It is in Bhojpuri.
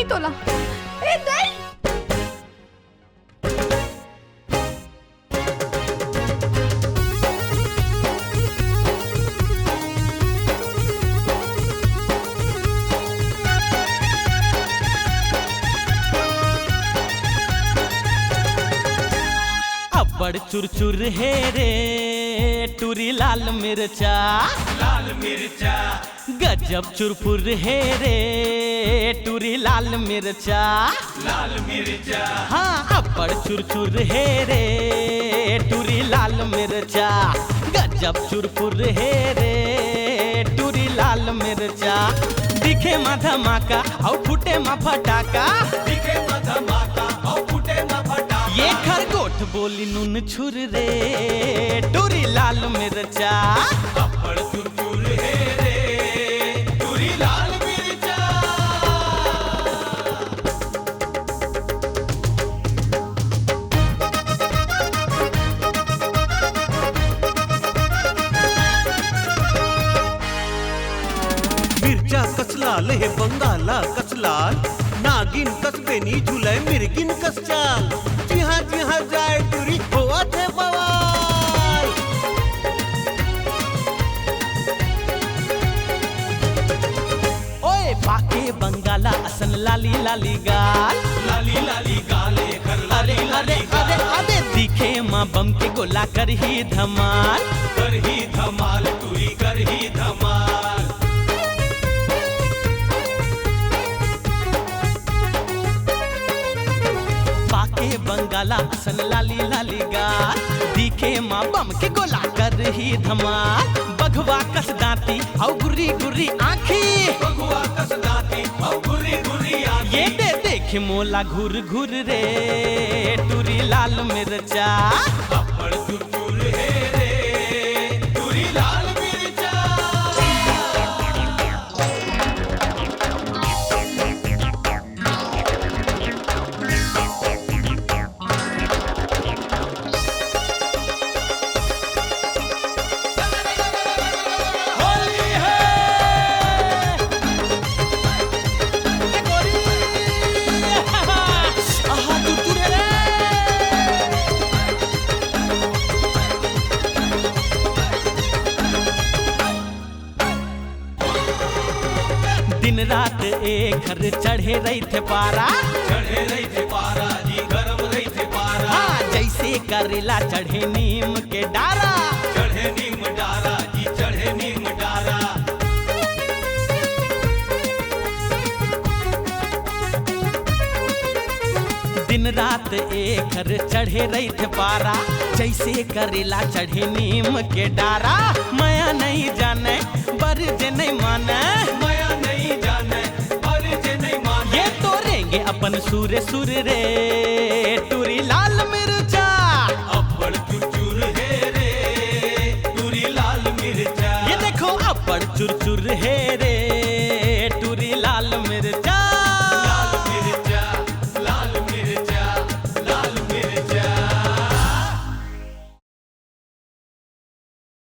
नहीं तोला ए दे बड़ चुरचुर है रे टूरी लाल मिर्चा गजब चुरपुर है रे टूरी लाल मिर्चा हाँ बड़ चुरचुर है रे टूरी लाल मिर्चा गजब चुरपुर है रे टूरी लाल मिर्चा दिखे मा धमाका और फूटे मा फटाका ये खरगोट बोली नून छुर रे टूरी लाल मिर्चा टूरी लाल मिर्चा मिरच्या कचलाल हे बंगाला कचलाल नागिन कसबेनी झुलय मिरगिन कसचाल जिहा जाय टुरी होवत है बवाल ओए बाके बंगाला असन लाली लाली गाल लाली अरे अरे दिखे माँ बम के गोला कर ही धमाल टूरी कर ही धमाल बाके बंगाला असन लाली लाली गाल दिखे माँ बम के गोला कर ही धमाल बघवा कस दांती और गुर्री गुर्री आँखी बगुआ कस दाती और गुरी आँखी ये दे देख मोला घूर घूर रे टूरी लाल मिर्चा अप्पड़ चुरचुर है रे टूरी लाल मिर्चा होली है गोरी आहा तू रे दिन रात एक घर चढ़े रही थे पारा चढ़े रही थे पारा जी गरम रही थे पारा हाँ जैसे करेला चढ़े नीम के डारा चढ़े नीम डारा जी चढ़े नीम डारा दिन रात एक घर चढ़े रही थे पारा जैसे करेला चढ़े नीम के डारा माया नहीं जाने बरजे नहीं माने माया नहीं जाने और जे नहीं माने ये तो रेंगे अपन सूर्य सूर्य रे